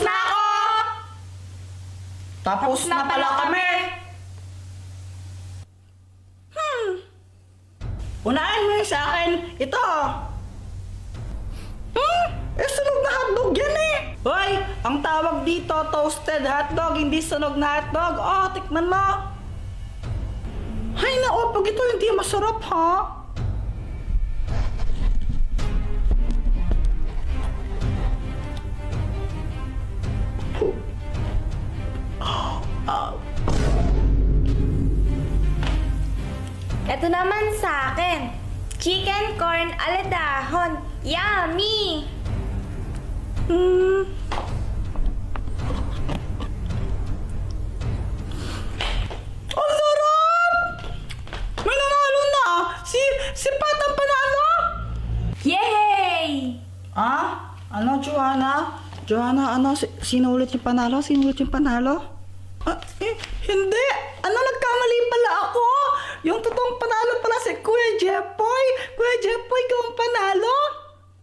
na ako! Tapos na pala kami. Unahin mo yun sa akin. Ito. Sunog na hotdog yan eh. Hoy, ang tawag dito, toasted hotdog, hindi sunog na hotdog. Oh, tikman mo. Hay nako, pag ito hindi masarap ha. Ito naman sa akin. Chicken corn aladahon. Yummy! Ang sarap! May nanalo na! Si Pat ang panalo! Yay! Ah? Ano, Joanna? Joanna, ano? Sino ulit yung panalo? Sino ulit yung panalo? Hindi! Ano, nagkamali pala ako! Yung totoong panalo pala si Kuya Jepoy! Kuya Jepoy, ikaw ang panalo!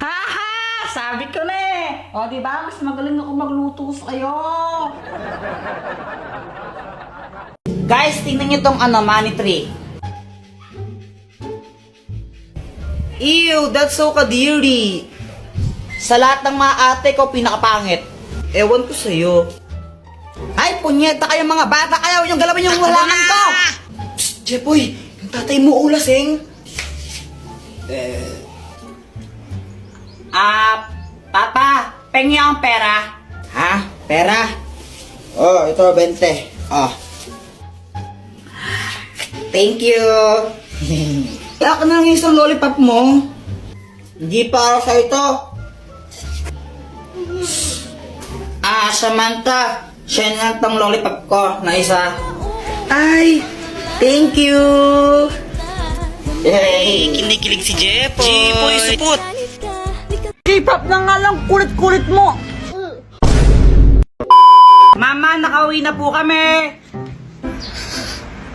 Haha! Sabi ko na eh! O, diba? Mas magaling ako magluto sa'yo! Guys, tingnan nyo tong money tree. Ew, that's so kadiri. Sa lahat ng mga ate ko, pinakapangit. Ewan ko sa'yo. Ay, punyeta kayo mga bata kayo! Yung galawin yung halaman ko! Psst, Jepoy! Yung tatay mo ulasing! Papa! Pengi ang pera! Ha? Pera? Oh, ito, 20. Oh. Thank you! Kaya ka na lang isang lollipop mo. Hindi para sa ito. Samantha. Siya na tong lollipop ko na isa. Ay! Thank you! Yay! Kinikilig si Jepoy! Jepoy, supot! K-pop na nga lang, kulit-kulit mo! Mama, nakauwi na po kami!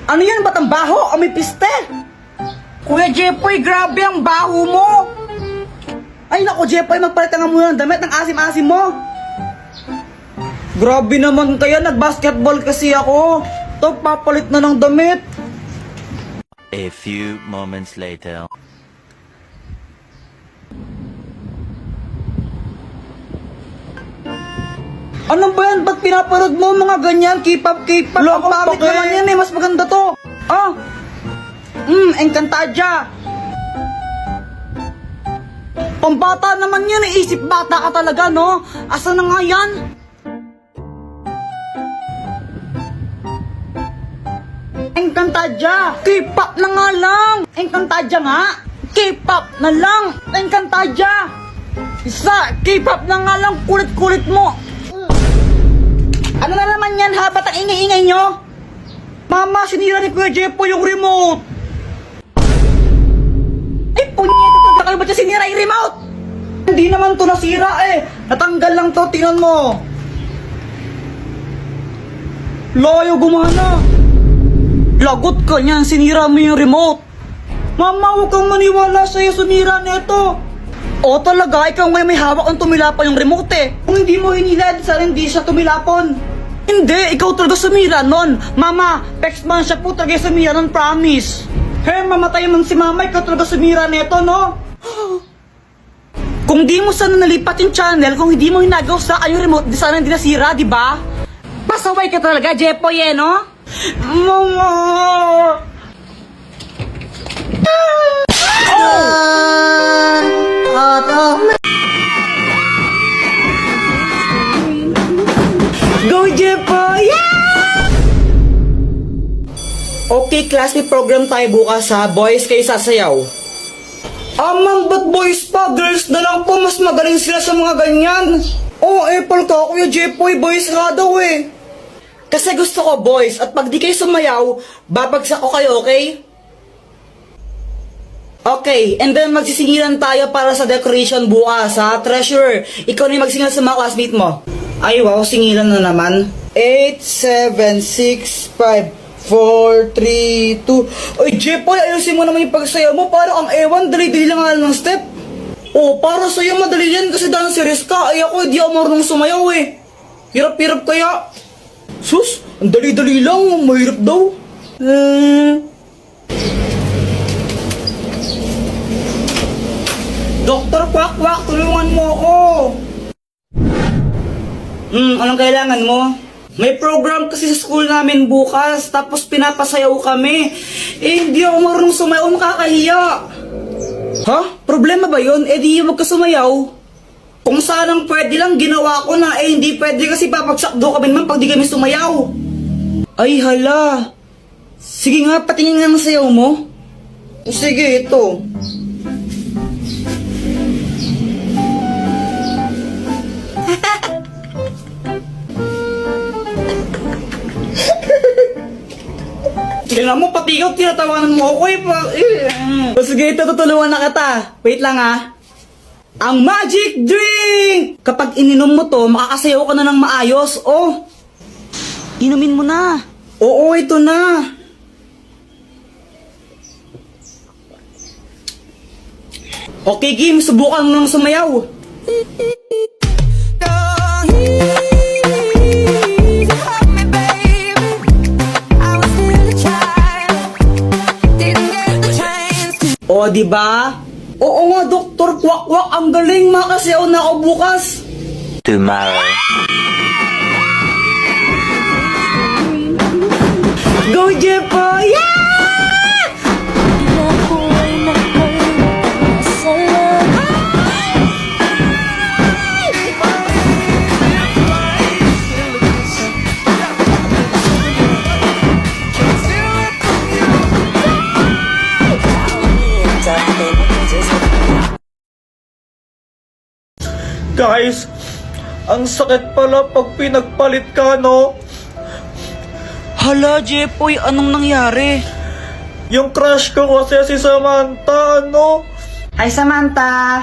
Ano yan? Ba't ang baho? O may piste? Kuya Jepoy, grabe ang baho mo! Ay naku Jepoy, magpalit ka nga muna ng damit ng asim-asim mo! Grabe naman kaya, nag-basketball kasi ako! Ito, papalit na ng damit! A few moments later. Ano ba yan? Ba't pinapanood mo mga ganyan? K-pop, K-pop. Ang pangit naman yan eh. Mas maganda to. Ah! Encantadia. Pambata naman yan eh. Isip bata ka talaga, no? Asa na nga yan? Encantadia. K-pop na nga lang. Encantadia nga. K-pop na lang. Encantadia. Isa, K-pop na nga lang. Kulit-kulit mo. Ano na naman yan ha? Ba't ang ingay-ingay nyo? Mama, sinira ni Kuya Jepoy yung remote! Ay, punyeta talaga kayo! Ba't siya sinira yung remote? Hindi naman to nasira eh! Natanggal lang to, tingnan mo! Layo gumana! Lagot ka niyan, sinira mo yung remote! Mama, huwag kang maniwala sa'yo, sumira nito! O talaga, ikaw ngayon may hawak ang tumilapon yung remote eh. Kung hindi mo hinilad, sana hindi siya tumilapon. Hindi, ikaw talaga sumira nun. Mama, Pexman siya po talaga sumira nun, promise. Hey, mamatay man si mama, ikaw talaga sumira neto, no? Kung di mo sana nalipat yung channel, kung hindi mo hinagaw sa yung remote, di sana hindi nasira, di ba? Pasaway ka talaga, Jepoy, eh, no? Mama! Go, Jepoy! Yeah! Okay, class, may program tayo bukas ha. Boys, kayo sasayaw. Ma'am, ba't boys pa? Girls na lang po. Mas magaling sila sa mga ganyan. Oh, Apple ka, Kuya Jepoy. Boys nga daw eh. Kasi gusto ko, boys. At pag di kayo sumayaw, babagsak ko kayo, okay? Okay, and then magsisingilan tayo para sa decoration bukas ha. Treasure, ikaw na yung magsingilan sa mga classmate mo. Ay wow, singilan na naman. 8, 7, 6, 5, 4, 3, 2. Ay Jepoy, ayusin mo naman yung pagsayaw mo. Parang ang ewan, dali-dali lang nga ng step. Oh, para sa'yo madali yan kasi dancerist ka. Ay ako, di ako marunong sumayaw eh. Hirap-hirap kaya? Sus, ang dali-dali lang, mahirap daw. Doktor Kwak-Kwak, tulungan mo ako. Anong kailangan mo? May program kasi sa school namin bukas, tapos pinapasayaw kami. Hindi ako marunong sumayaw, makakahiya. Ha? Problema ba yun? Di wag ka sumayaw. Kung sanang pwede lang, ginawa ko na. Hindi pwede kasi papagsak daw kami naman pag di kami sumayaw. Ay hala. Sige nga, patingin nga ng sayaw mo. O sige, ito. Tingnan mo, pati ikaw, tinatawanan mo ako O sige, ito, tutulungan na kita. Wait lang ha. Ang magic drink! Kapag ininom mo to, makakasayaw ka na ng maayos. Oh! Inumin mo na. Oo, ito na. Okay, Kim, subukan mo nang sumayaw. O, di ba? Oo nga, Doktor Kwak-Kwak, ang galing, makasayaw na ako bukas. Tomorrow. Go, Jepo! Yeah! Guys, ang sakit pala pag pinagpalit ka, no? Hala, Jepoy, anong nangyari? Yung crush ko kasi si Samantha, ano? Ay, Samantha!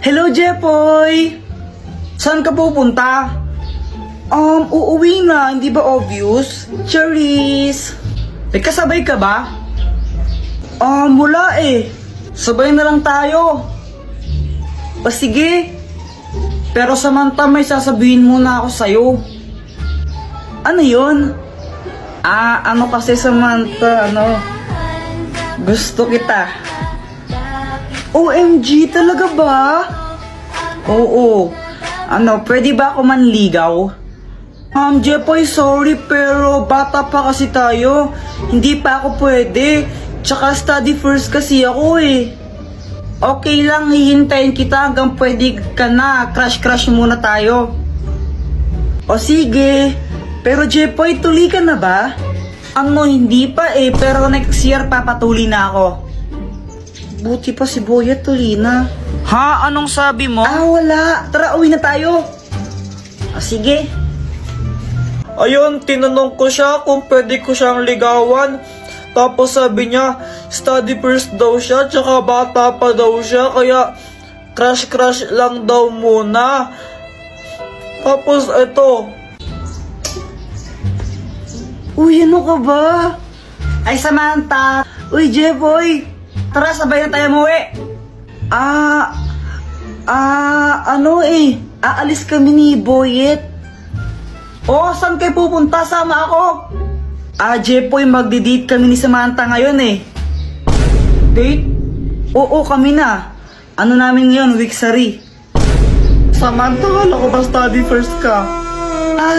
Hello, Jepoy! Saan ka pupunta? Uuwi na, hindi ba obvious? Charis! May kasabay ka ba? Wala eh. Sabay na lang tayo. O sige. Pero Samantha, may sasabihin muna ako sa'yo. Ano yun? Ano kasi Samantha, gusto kita. OMG, talaga ba? Oo. Pwede ba ako manligaw? Jepoy, sorry pero bata pa kasi tayo. Hindi pa ako pwede. Tsaka study first kasi ako eh. Okay lang, hihintayin kita hanggang pwede ka na. Crush muna tayo. O sige. Pero Jepoy, tuli ka na ba? Hindi pa eh. Pero next year papatuli na ako. Buti pa si Boya tuli na. Ha? Anong sabi mo? Wala. Tara, uwi na tayo. O sige. Ayun, tinanong ko siya kung pwede ko siyang ligawan. Tapos sabi niya, study first daw siya, tsaka bata pa daw siya, kaya crush lang daw muna. Tapos ito. Uy, ano ka ba? Ay, Samantha. Uy, Jepoy. Tara, sabay na tayo umuwi. Aalis kami ni Boyet. Saan kayo pupunta? Sama ako. Jepoy, magdi-date kami ni Samantha ngayon eh. Date? Oo, kami na. Ano namin ngayon, weeksary. Samantha, wala ko ba study first ka?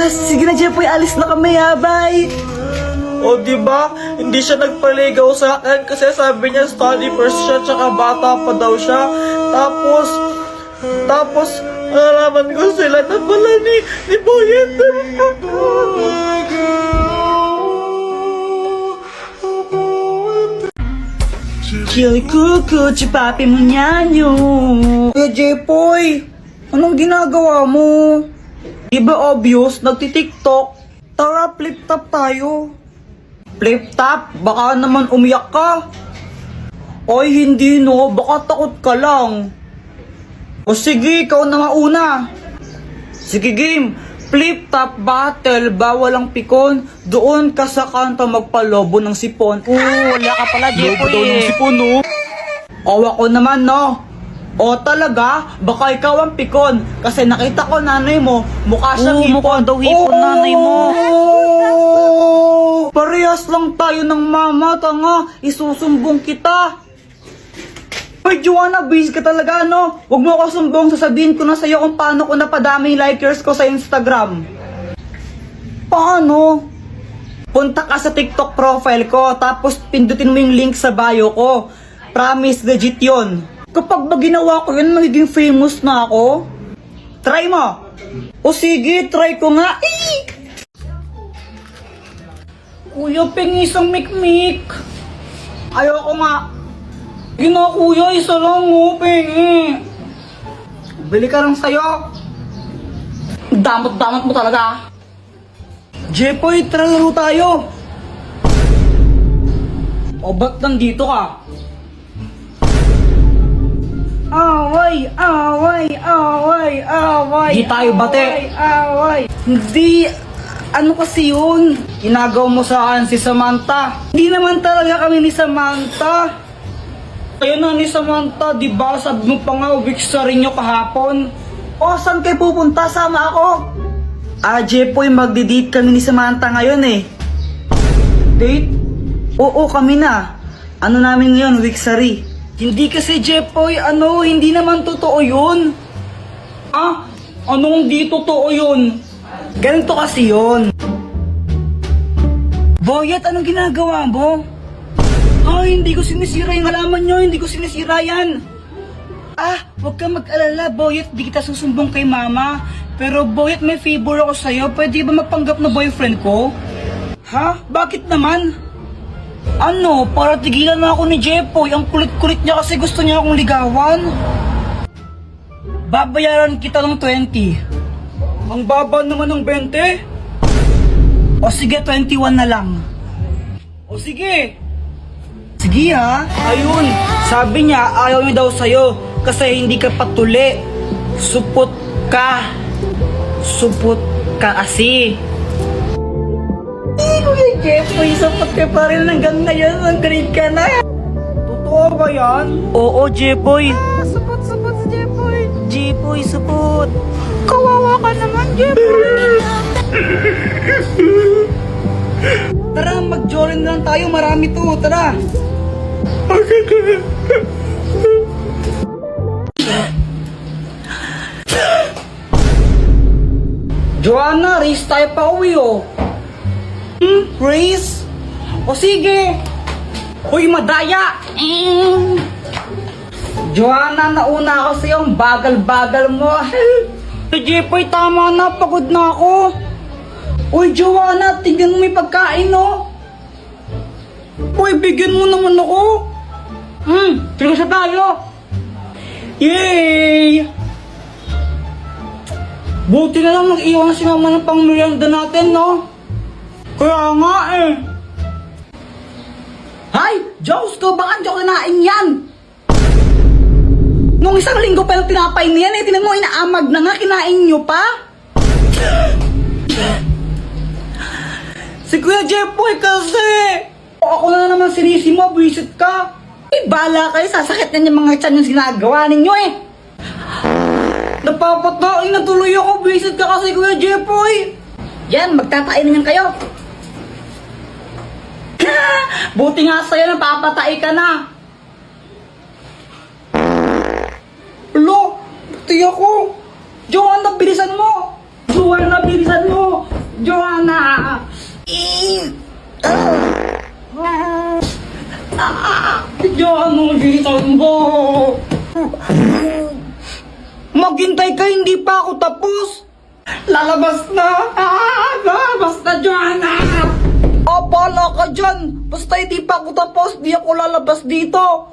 Sige na Jepoy, alis na kami ha, bye. O diba, hindi siya nagpaligaw sa akin kasi sabi niya study first siya, tsaka bata pa daw siya. Tapos, nalaman ko sila na pala ni Boyet. Chili kuku, chupapi mo nyanyo. Jepoy, anong ginagawa mo? Diba obvious, nagtitiktok? Tara, flip top tayo. Flip top? Baka naman umiyak ka. Ay, hindi no, baka takot ka lang. O sige, ikaw na mauna. Sige game, flip top battle, bawal ang pikon. Doon ka sa kanto magpalobo ng sipon. Wala ka pala, Lobo daw ng sipon, no? Awa ko naman, no? O talaga? Baka ikaw ang pikon. Kasi nakita ko nanay mo, mukha siyang Oo, hipon. mukha daw hipon nanay mo. Parehas lang tayo ng mama, tanga. Isusumbong kita. Hoy, Joanna, busy ka talaga, no? Huwag mo ako sumbong, sasabihin ko na sa'yo kung paano ko napadami yung likers ko sa Instagram. Paano? Punta ka sa TikTok profile ko, tapos pindutin mo yung link sa bio ko. Promise, legit yun. Kapag ba ginawa ko yun, magiging famous na ako? Try mo! O sige, try ko nga. Kuya, pengi isang mikmik. Ayoko nga. Gina kuya, isa lang mo, pengi. Bili ka lang sa'yo. Damot-damot mo talaga. Jepoy, tara laro tayo. O ba't nandito ka? Away, away, away, away. Di tayo bate. Away. Hindi, ano kasi yun? Inagaw mo sa akin si Samantha. Hindi naman talaga kami ni Samantha. Kayo na ni Samantha, di ba? Sabi mo pa nga, weeks sa rin nyo kahapon. O, saan kayo pupunta? Sama ako. Jepoy, magdi-date kami ni Samantha ngayon eh. Date? Oo, kami na. Ano namin ngayon, Wixari? Hindi kasi, Jepoy, hindi naman totoo yun. Anong di totoo yun? Ganito kasi yun. Boyet, anong ginagawa mo? Hindi ko sinisira yung halaman nyo, hindi ko sinisira yan. Huwag kang mag-alala, Boyet, di kita susumbong kay mama. Pero Boyet, may favor ako sa'yo, pwede ba magpanggap na boyfriend ko? Bakit naman? Para tigilan na ako ni Jepoy, ang kulit-kulit niya kasi gusto niya akong ligawan. Babayaran kita ng 20. Ang baba naman ng 20? O sige, 21 na lang. O sige. Sige ha. Ayun, sabi niya ayaw niya daw sa'yo kasi hindi ka patuli. Supot ka. Supot ka kasi. Kuya Jepoy, supot ka pa rin hanggang ngayon. Ang grade ka na. Totoo ba yan? Oo, Jepoy. Supot-supot si Jepoy. Jepoy, supot. Kawawa ka naman, Jepoy. Tara, mag-join lang tayo. Marami to. Tara. Joanna, race tayo pa uwi oh. Race? O sige. Uy, madaya. Joanna, nauna ako sa'yo. Ang bagal-bagal mo. Jepoy, tama na. Pagod na ako. Uy, Joanna, tingnan mo may pagkain, no? Uy, bigyan mo naman ako. Tingnan tayo. Yay! Buti na lang nag-iwan si mama ng pang-merienda natin, no? Kaya nga eh. Hay! Diyos ko, baka Diyos kinain yan! Nung isang linggo pa yung tinapay niyan eh, tinan mo, inaamag na nga, kinain nyo pa? Si Kuya Jepoy kasi! Ako na naman sinisi mo, visit ka! Bala kayo, sasakit na yung mga tiyan yung ginagawa ninyo eh! Napapatain na tuloy ako, visit ka kasi Kuya Jepoy! Yan, magtatain naman kayo! Buti nga sa'yo, napapatay ka na! Lo, buti ako! Joanna, bilisan mo! Joanna, bilisan mo! Joanna! Joanna, bilisan mo! Maghintay ka, hindi pa ako tapos! Lalabas na! Lalabas na, Joanna! Bala ka dyan! Basta hindi pa ako tapos, di ako lalabas dito!